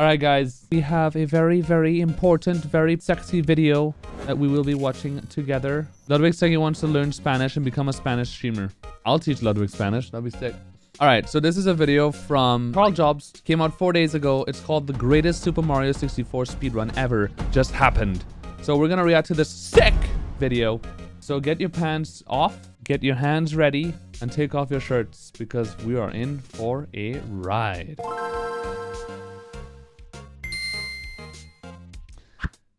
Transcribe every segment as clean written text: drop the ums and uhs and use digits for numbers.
Alright guys, we have a very important, very sexy video that we will be watching together. Ludwig saying he wants to learn Spanish and become a Spanish streamer. I'll teach Ludwig Spanish, that'll be sick. Alright, so this is a video from Karl Jobst. Came out 4 days ago. It's called The Greatest Super Mario 64 Speedrun Ever Just Happened. So we're gonna react to this sick video. So get your pants off, get your hands ready, and take off your shirts because we are in for a ride.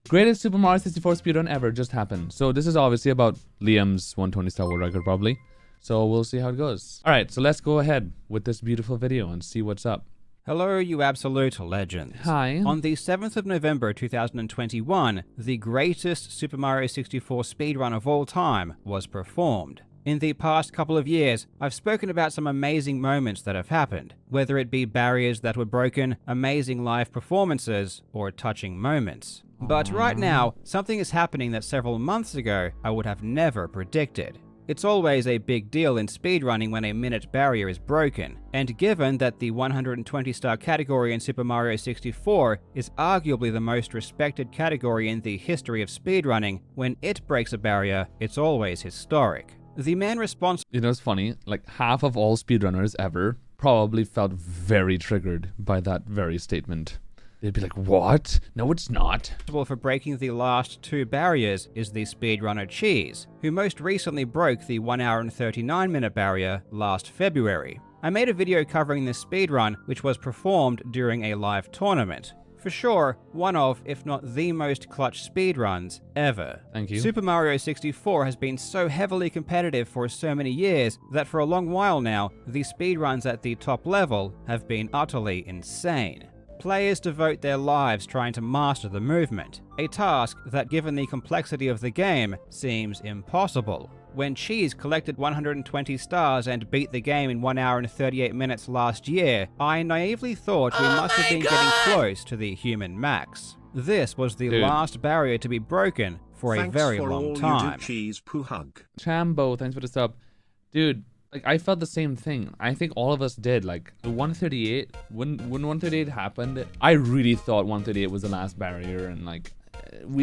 Greatest Super Mario 64 speedrun ever just happened. So this is obviously about Liam's 120 star world record probably. So we'll see how it goes. Alright, so let's go ahead with this beautiful video and see what's up. Hello, you absolute legends. Hi. On the 7th of November 2021, the greatest Super Mario 64 speedrun of all time was performed. In the past couple of years, I've spoken about some amazing moments that have happened, whether it be barriers that were broken, amazing live performances, or touching moments. But right now, something is happening that several months ago I would have never predicted. It's always a big deal in speedrunning when a minute barrier is broken, and given that the 120 star category in Super Mario 64 is arguably the most respected category in the history of speedrunning, when it breaks a barrier, it's always historic. The man responsible— You know, it's funny, like half of all speedrunners ever probably felt very triggered by that very statement. They'd be like, what? No, it's not. For breaking the last two barriers is the speedrunner Cheese, who most recently broke the 1 hour and 39 minute barrier last February. I made a video covering this speedrun, which was performed during a live tournament. For sure, one of, if not the most clutch speedruns ever. Thank you. Super Mario 64 has been so heavily competitive for so many years that for a long while now, the speedruns at the top level have been utterly insane. Players devote their lives trying to master the movement, a task that, given the complexity of the game, seems impossible. When Cheese collected 120 stars and beat the game in 1 hour and 38 minutes last year, I naively thought we must have been getting close to the human max. This was the last barrier to be broken for a very long time. Cheese, poo hug. Chambo, thanks for the sub. Dude, like I felt the same thing. I think all of us did. Like the 138, when 138 happened, I really thought 138 was the last barrier, and like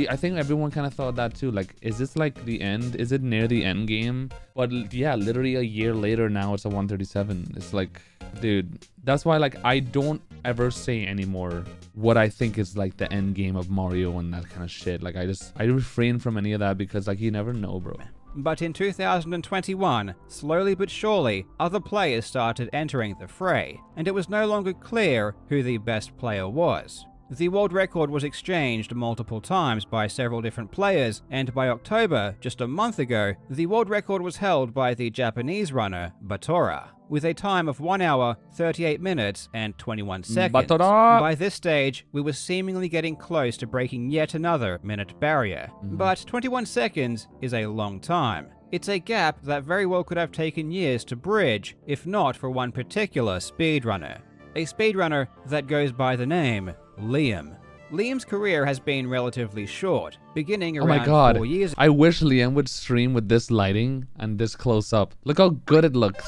I think everyone kind of thought that too. Like, is this like the end? Is it near the end game? But yeah, literally a year later now it's a 137. It's like, dude, that's why like I don't ever say anymore what I think is like the end game of Mario and that kind of shit. Like I refrain from any of that because like you never know, bro. But in 2021, slowly but surely, other players started entering the fray, and it was no longer clear who the best player was. The world record was exchanged multiple times by several different players, and by October, just a month ago, the world record was held by the Japanese runner, Batora, with a time of 1 hour, 38 minutes, and 21 seconds. Batora! By this stage, we were seemingly getting close to breaking yet another minute barrier. But 21 seconds is a long time. It's a gap that very well could have taken years to bridge, if not for one particular speedrunner. A speedrunner that goes by the name Liam. Liam's career has been relatively short, beginning around 4 years ago. I wish Liam would stream with this lighting and this close up. Look how good it looks.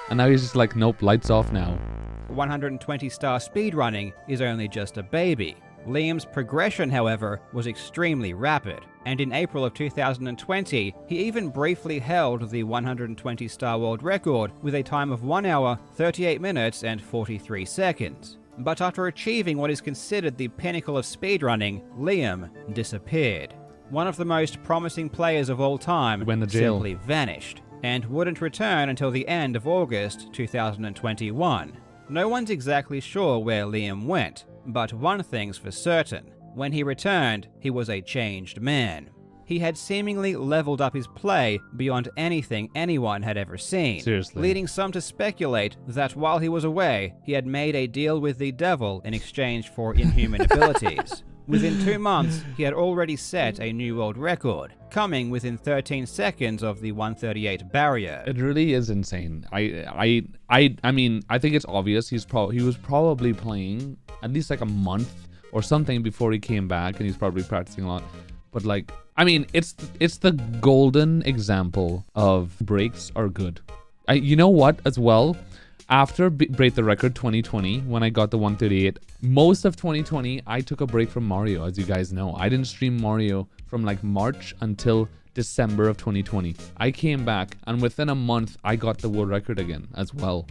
And now he's just like, nope, lights off now. 120 star speedrunning is only just a baby. Liam's progression, however, was extremely rapid, and in April of 2020, he even briefly held the 120 star world record with a time of 1 hour, 38 minutes, and 43 seconds. But after achieving what is considered the pinnacle of speedrunning, Liam disappeared. One of the most promising players of all time simply vanished, and wouldn't return until the end of August 2021. No one's exactly sure where Liam went, but one thing's for certain. When he returned, he was a changed man. He had seemingly leveled up his play beyond anything anyone had ever seen, leading some to speculate that while he was away, he had made a deal with the devil in exchange for inhuman abilities. Within 2 months, he had already set a new world record, coming within 13 seconds of the 138 barrier. It really is insane. I mean, I think it's obvious he was probably playing at least like a month or something before he came back, and he's probably practicing a lot. But like, I mean, it's the golden example of breaks are good. You know what as well? After Break the Record 2020, when I got the 138, most of 2020, I took a break from Mario, as you guys know. I didn't stream Mario from like March until December of 2020. I came back, and within a month, I got the world record again as well.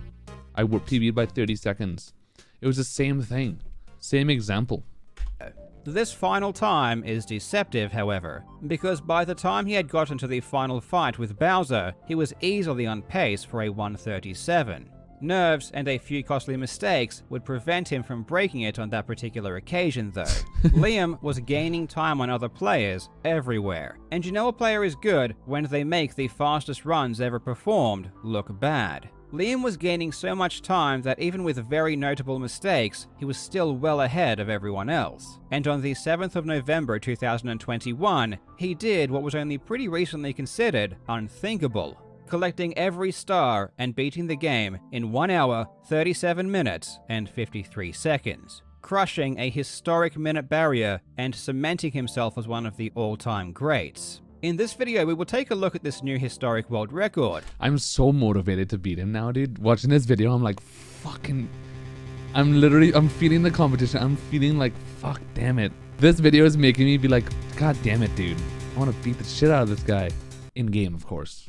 I PB'd by 30 seconds. It was the same thing. Same example. This final time is deceptive, however, because by the time he had gotten to the final fight with Bowser, he was easily on pace for a 137. Nerves and a few costly mistakes would prevent him from breaking it on that particular occasion, though. Liam was gaining time on other players everywhere, and you know a player is good when they make the fastest runs ever performed look bad. Liam was gaining so much time that even with very notable mistakes, he was still well ahead of everyone else. And on the 7th of November 2021, he did what was only pretty recently considered unthinkable, collecting every star and beating the game in 1 hour, 37 minutes, and 53 seconds, crushing a historic minute barrier and cementing himself as one of the all-time greats. In this video, we will take a look at this new historic world record. I'm so motivated to beat him now, dude. Watching this video, I'm like, I'm feeling the competition. I'm feeling like, fuck, damn it. This video is making me be like, god damn it, dude. I want to beat the shit out of this guy. In game, of course.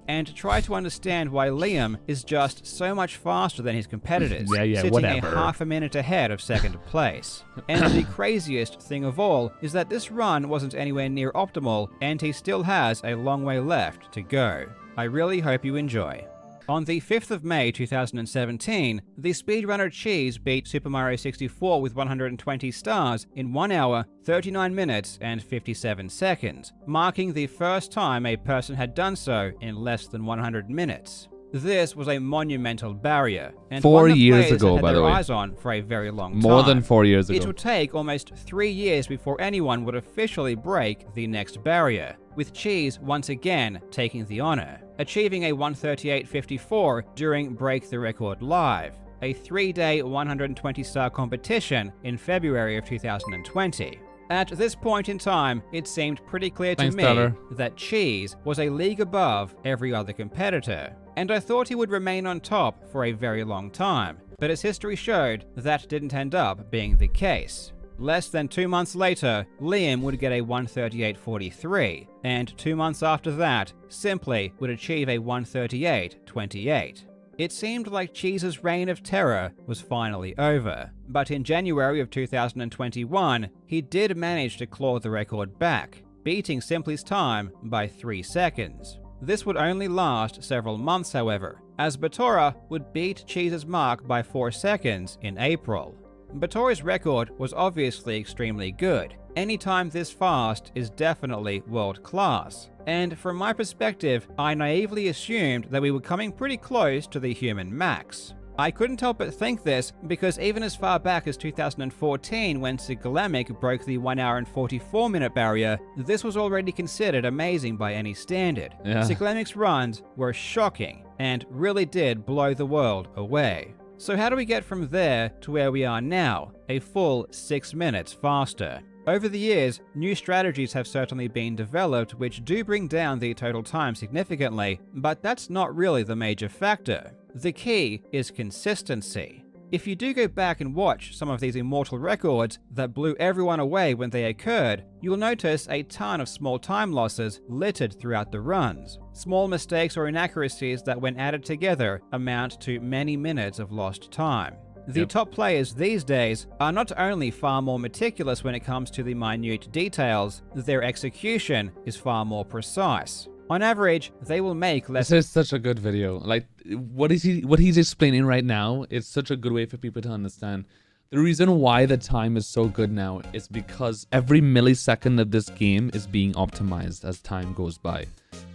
And try to understand why Liam is just so much faster than his competitors, sitting a half a minute ahead of second place. And the craziest thing of all is that this run wasn't anywhere near optimal, and he still has a long way left to go. I really hope you enjoy. On the 5th of May 2017, the speedrunner Cheese beat Super Mario 64 with 120 stars in 1 hour, 39 minutes, and 57 seconds, marking the first time a person had done so in less than 100 minutes. This was a monumental barrier, and 4 one that years players ago, had by the their way. eyes on for a very long time. More than 4 years ago. It would take almost 3 years before anyone would officially break the next barrier, with Cheese once again taking the honor, achieving a 138.54 during Break the Record Live, a 3-day 120-star competition in February of 2020. At this point in time, it seemed pretty clear to me that Cheese was a league above every other competitor, and I thought he would remain on top for a very long time, but as history showed, that didn't end up being the case. Less than 2 months later, Liam would get a 138.43, and 2 months after that, Simply would achieve a 138.28. It seemed like Cheese's reign of terror was finally over, but in January of 2021, he did manage to claw the record back, beating Simply's time by 3 seconds. This would only last several months, however, as Batora would beat Cheese's mark by 4 seconds in April. Batora's record was obviously extremely good. Any time this fast is definitely world class. And from my perspective, I naively assumed that we were coming pretty close to the human max. I couldn't help but think this because even as far back as 2014, when Sigilemic broke the 1 hour and 44 minute barrier, this was already considered amazing by any standard. Yeah. Sigilemic's runs were shocking and really did blow the world away. So how do we get from there to where we are now, a full 6 minutes faster? Over the years, new strategies have certainly been developed which do bring down the total time significantly, but that's not really the major factor. The key is consistency. If you do go back and watch some of these immortal records that blew everyone away when they occurred, you'll notice a ton of small time losses littered throughout the runs. Small mistakes or inaccuracies that when added together amount to many minutes of lost time. The top players these days are not only far more meticulous when it comes to the minute details, their execution is far more precise. On average, they will make less. This is such a good video. Like, what he's explaining right now is such a good way for people to understand. The reason why the time is so good now is because every millisecond of this game is being optimized as time goes by.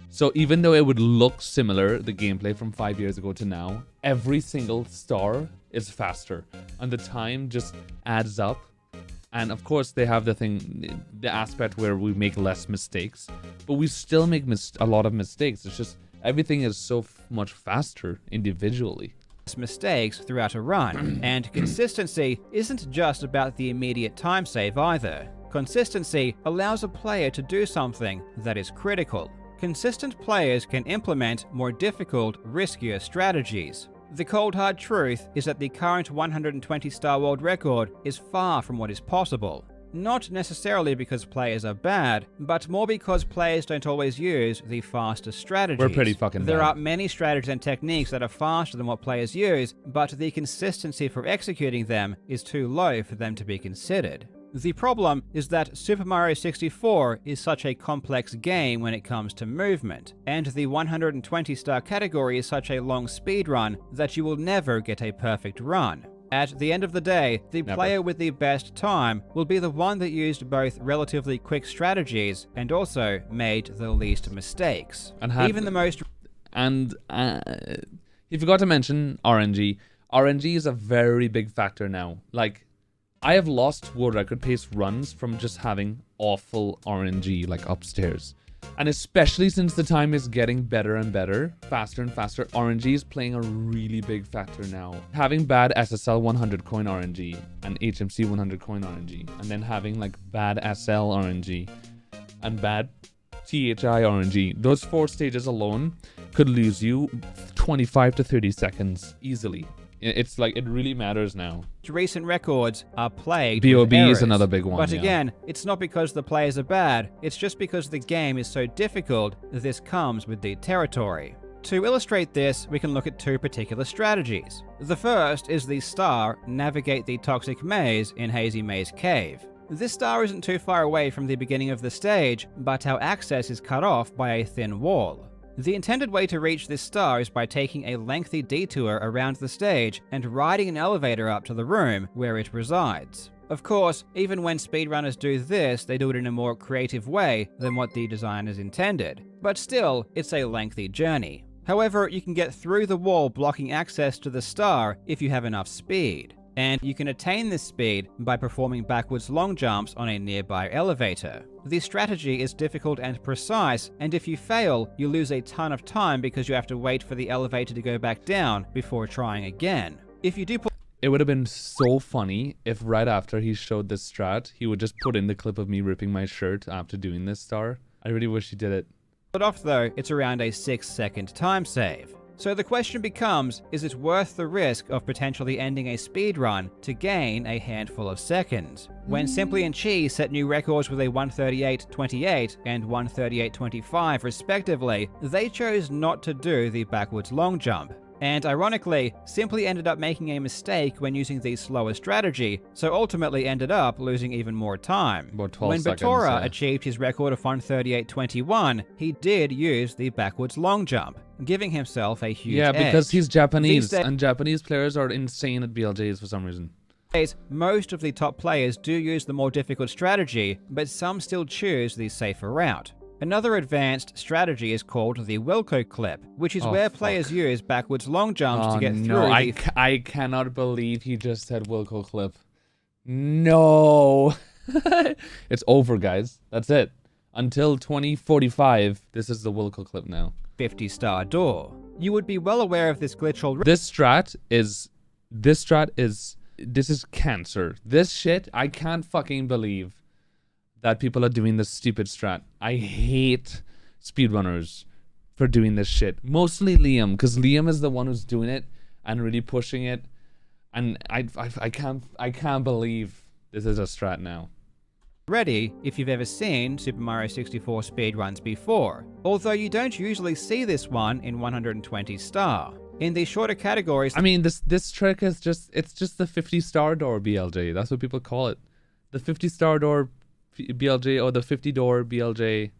So even though it would look similar, the gameplay from 5 years ago to now, every single star is faster, and the time just adds up. And of course, they have the aspect where we make less mistakes, but we still make a lot of mistakes. It's just everything is so much faster individually. Mistakes throughout a run, and consistency isn't just about the immediate time save either. Consistency allows a player to do something that is critical. Consistent players can implement more difficult, riskier strategies. The cold hard truth is that the current 120-star world record is far from what is possible. Not necessarily because players are bad, but more because players don't always use the fastest strategies. We're pretty fucking There bad. are many strategies and techniques that are faster than what players use, but the consistency for executing them is too low for them to be considered. The problem is that Super Mario 64 is such a complex game when it comes to movement, and the 120-star category is such a long speedrun that you will never get a perfect run. At the end of the day, the player with the best time will be the one that used both relatively quick strategies and also made the least mistakes. And even the most... And he forgot to mention RNG. RNG is a very big factor now. Like, I have lost world record pace runs from just having awful RNG, like upstairs. And especially since the time is getting better and better, faster and faster, RNG is playing a really big factor now. Having bad SSL 100 coin RNG and HMC 100 coin RNG, and then having like bad SL RNG and bad THI RNG, those 4 stages alone could lose you 25 to 30 seconds easily. It's like, it really matters now. Recent records are plagued BOB with errors, is another big one. But again, it's not because the players are bad, it's just because the game is so difficult that this comes with the territory. To illustrate this, we can look at 2 particular strategies. The first is the star Navigate the Toxic Maze in Hazy Maze Cave. This star isn't too far away from the beginning of the stage, but our access is cut off by a thin wall. The intended way to reach this star is by taking a lengthy detour around the stage and riding an elevator up to the room where it resides. Of course, even when speedrunners do this, they do it in a more creative way than what the designers intended. But still, it's a lengthy journey. However, you can get through the wall blocking access to the star if you have enough speed. And you can attain this speed by performing backwards long jumps on a nearby elevator. The strategy is difficult and precise, and if you fail, you lose a ton of time because you have to wait for the elevator to go back down before trying again. If you do It would have been so funny if right after he showed this strat, he would just put in the clip of me ripping my shirt after doing this star. I really wish he did it. Pull it off though, it's around a 6-second time save. So the question becomes, is it worth the risk of potentially ending a speedrun to gain a handful of seconds? When Simply and Chi set new records with a 138.28 and 138.25 respectively, they chose not to do the backwards long jump. And ironically, Simply ended up making a mistake when using the slower strategy, so ultimately ended up losing even more time. About 12 when seconds, Batora yeah. achieved his record of 138.21, he did use the backwards long jump, giving himself a huge edge. Because he's Japanese, These days- and Japanese players are insane at BLJs for some reason. Most of the top players do use the more difficult strategy, but some still choose the safer route. Another advanced strategy is called the Wilco clip, which is where players use backwards long jumps to get through I cannot believe he just said Wilco clip. No. It's over, guys. That's it. Until 2045, this is the Wilco clip now. 50-star door. You would be well aware of this glitch already. This is cancer. This shit, I can't fucking believe that people are doing this stupid strat. I hate speedrunners for doing this shit. Mostly Liam, because Liam is the one who's doing it and really pushing it. And I can't believe this is a strat now. Ready if you've ever seen Super Mario 64 speedruns before, although you don't usually see this one in 120 star. In the shorter categories, I mean, this trick is just the 50-star door BLJ. That's what people call it. The 50-star door BLJ or the 50-door BLJ.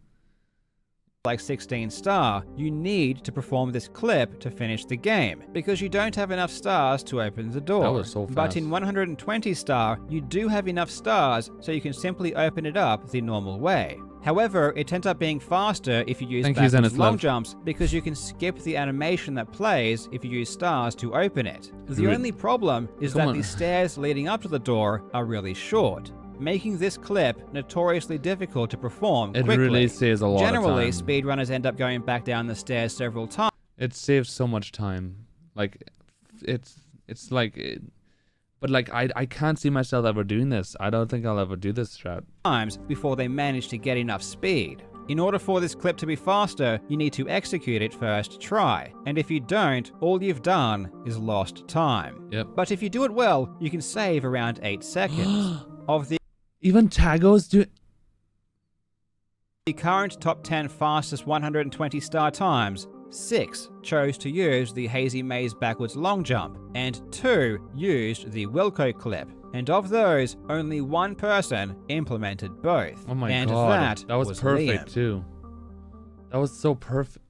Like 16 star, you need to perform this clip to finish the game, because you don't have enough stars to open the door. That was so fast. But in 120 star, you do have enough stars, so you can simply open it up the normal way. However, it ends up being faster if you use backwards long jumps, because you can skip the animation that plays if you use stars to open it. The only problem is that the stairs leading up to the door are really short, making this clip notoriously difficult to perform quickly. It really saves a lot of time. Generally, speedrunners end up going back down the stairs several times. It saves so much time. Like, it's like... But like, I can't see myself ever doing this. I don't think I'll ever do this strat. Before they manage to get enough speed. In order for this clip to be faster, you need to execute it first try, and if you don't, all you've done is lost time. Yep. But if you do it well, you can save around 8 seconds. Of the Even Tagos do. current top 10 fastest 120 star times, 6 chose to use the Hazy Maze backwards long jump, and 2 used the Wilco clip. And of those, only one person implemented both. Oh my and god. That was perfect Liam. too. That was so perfect.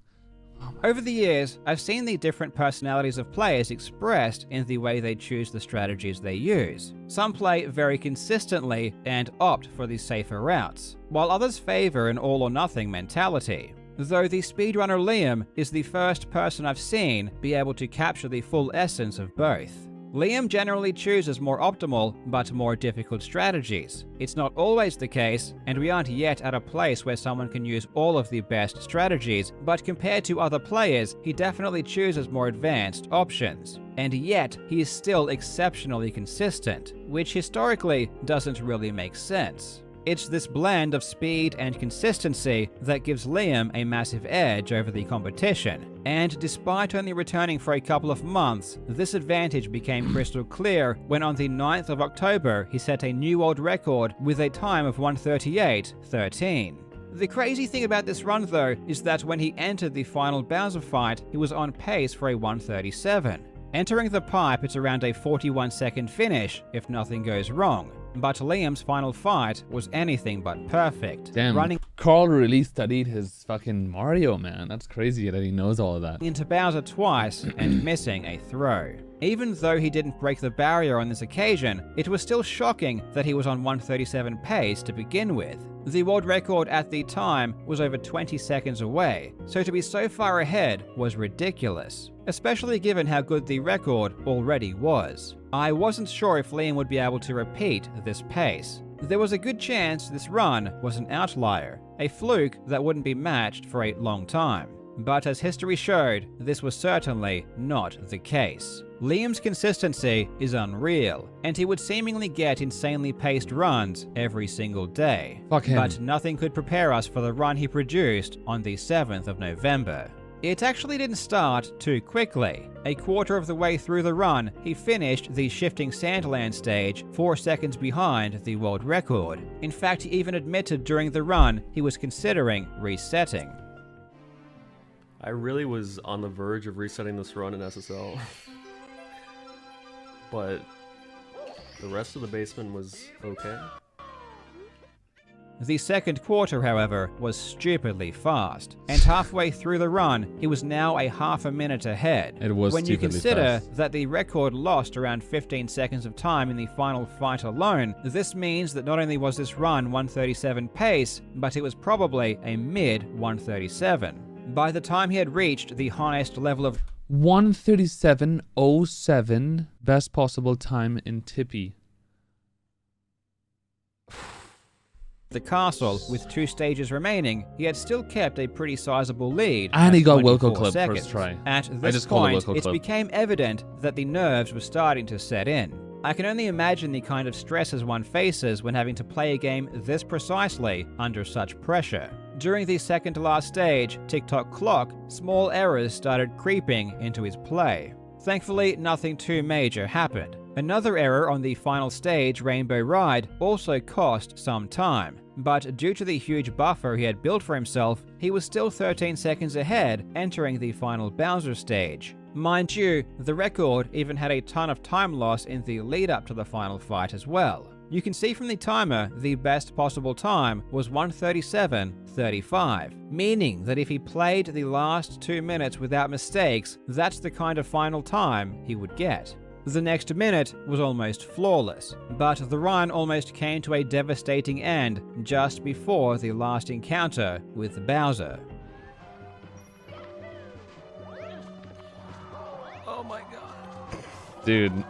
Over the years, I've seen the different personalities of players expressed in the way they choose the strategies they use. Some play very consistently and opt for the safer routes, while others favor an all-or-nothing mentality. Though the speedrunner Liam is the first person I've seen be able to capture the full essence of both. Liam generally chooses more optimal but more difficult strategies. It's not always the case, and we aren't yet at a place where someone can use all of the best strategies, but compared to other players, he definitely chooses more advanced options. And yet, he is still exceptionally consistent, which historically doesn't really make sense. It's this blend of speed and consistency that gives Liam a massive edge over the competition, and despite only returning for a couple of months, this advantage became crystal clear when on the 9th of October he set a new world record with a time of 1:38:13. The crazy thing about this run though is that when he entered the final Bowser fight, he was on pace for a 1:37. Entering the pipe, it's around a 41-second finish if nothing goes wrong. But Liam's final fight was anything but perfect. Damn, Karl really studied his fucking Mario, man. That's crazy that he knows all of that. Into Bowser twice and missing a throw. Even though he didn't break the barrier on this occasion, it was still shocking that he was on 1:37 pace to begin with. The world record at the time was over 20 seconds away, so to be so far ahead was ridiculous, especially given how good the record already was. I wasn't sure if Liam would be able to repeat this pace. There was a good chance this run was an outlier, a fluke that wouldn't be matched for a long time. But as history showed, this was certainly not the case. Liam's consistency is unreal, and he would seemingly get insanely paced runs every single day. Fuck him. But nothing could prepare us for the run he produced on the 7th of November. It actually didn't start too quickly. A quarter of the way through the run, he finished the shifting Sandland stage 4 seconds behind the world record. In fact, he even admitted during the run he was considering resetting. I really was on the verge of resetting this run in SSL. But the rest of the basement was okay. The second quarter, however, was stupidly fast, and halfway through the run, he was now a half a minute ahead. It was when you stupidly consider fast. that the record lost around 15 seconds of time in the final fight alone, this means that not only was this run 1:37 pace, but it was probably a mid 1:37. By the time he had reached the highest level of 1:37:07, best possible time in Tippy. the castle, with 2 stages remaining, he had still kept a pretty sizable lead. And he got 24 Wilco clip seconds. first try. At I this just called it point, Wilco it clip. became evident that the nerves were starting to set in. I can only imagine the kind of stresses one faces when having to play a game this precisely under such pressure. During the second to last stage, TikTok clock, small errors started creeping into his play. Thankfully, nothing too major happened. Another error on the final stage, Rainbow Ride, also cost some time, but due to the huge buffer he had built for himself, he was still 13 seconds ahead entering the final Bowser stage. Mind you, the record even had a ton of time loss in the lead up to the final fight as well. You can see from the timer the best possible time was 1:37:35, meaning that if he played the last 2 minutes without mistakes, that's the kind of final time he would get. The next minute was almost flawless, but the run almost came to a devastating end just before the last encounter with Bowser. Oh my god. Dude.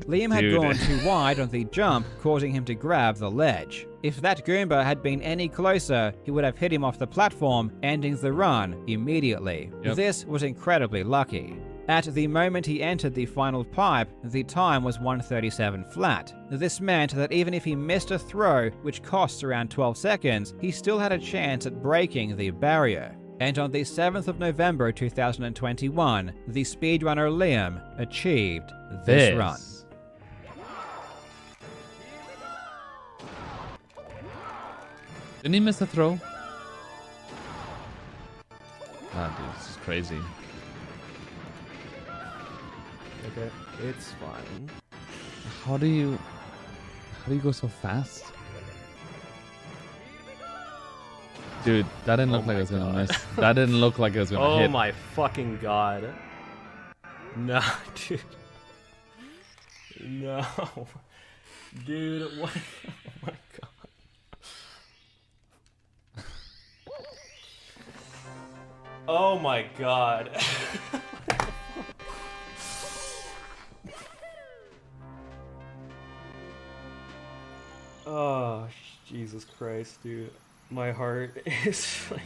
Liam had gone too wide on the jump, causing him to grab the ledge. If that Goomba had been any closer, he would have hit him off the platform, ending the run immediately. Yep. This was incredibly lucky. At the moment he entered the final pipe, the time was 1:37 flat. This meant that even if he missed a throw, which costs around 12 seconds, he still had a chance at breaking the barrier. And on the 7th of November 2021, the speedrunner Liam achieved this run. Didn't he miss a throw? Ah, dude, this is crazy. Okay, it's fine. How do you go so fast? Dude, that didn't look like it was gonna miss. That didn't look like it was gonna hit. Oh my fucking god. No, dude. No. Dude, what? Oh my god. Oh my god. Oh, Jesus Christ, dude. My heart is like...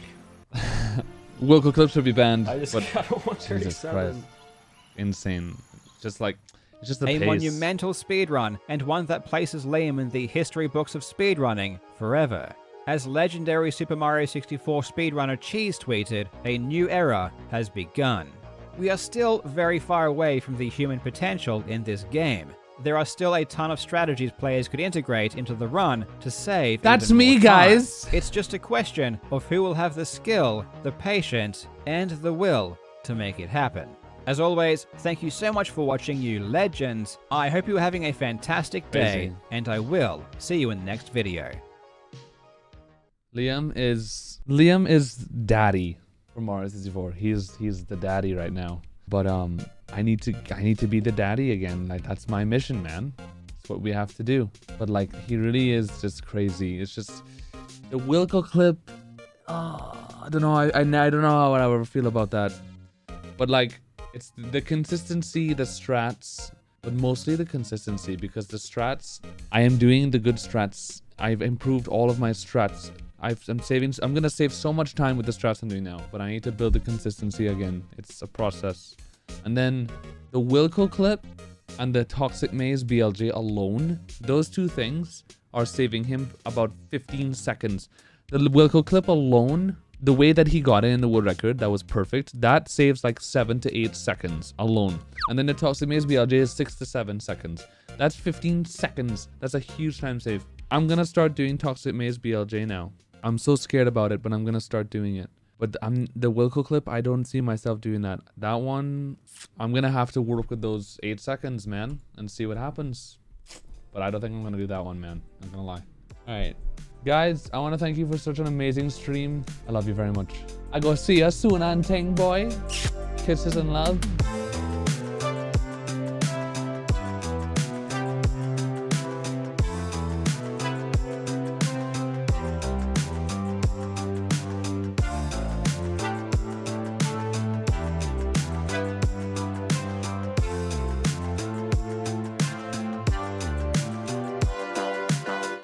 Wilco clip should be banned. I just but got a 137. Insane. Just like, it's just the A pace. monumental speedrun, and one that places Liam in the history books of speedrunning forever. As legendary Super Mario 64 speedrunner Cheese tweeted, a new era has begun. We are still very far away from the human potential in this game. There are still a ton of strategies players could integrate into the run to save. That's even me, more time. guys. It's just a question of who will have the skill, the patience, and the will to make it happen. As always, thank you so much for watching, you legends. I hope you're having a fantastic day, Crazy. and I will see you in the next video. Liam is daddy from Mario 64. He's the daddy right now. But I need to be the daddy again. Like, that's my mission, man. That's what we have to do. But like, he really is just crazy. It's just the Wilco clip. I don't know. I don't know how I would feel about that. But like, it's the consistency, the strats, but mostly the consistency, because the strats, I am doing the good strats. I've improved all of my strats. I'm gonna save so much time with the strats I'm doing now, but I need to build the consistency again. It's a process. And then the Wilco clip and the Toxic Maze BLJ alone, those two things are saving him about 15 seconds. The Wilco clip alone, the way that he got it in the world record, that was perfect. That saves like 7 to 8 seconds alone. And then the Toxic Maze BLJ is 6 to 7 seconds. That's 15 seconds. That's a huge time save. I'm gonna start doing Toxic Maze BLJ now. I'm so scared about it, but I'm gonna start doing it. But the Wilco clip, I don't see myself doing that. That one, I'm gonna have to work with those 8 seconds, man, and see what happens. But I don't think I'm gonna do that one, man. I'm not gonna lie. All right, guys, I want to thank you for such an amazing stream. I love you very much. I go see you soon, and ting boy. Kisses and love.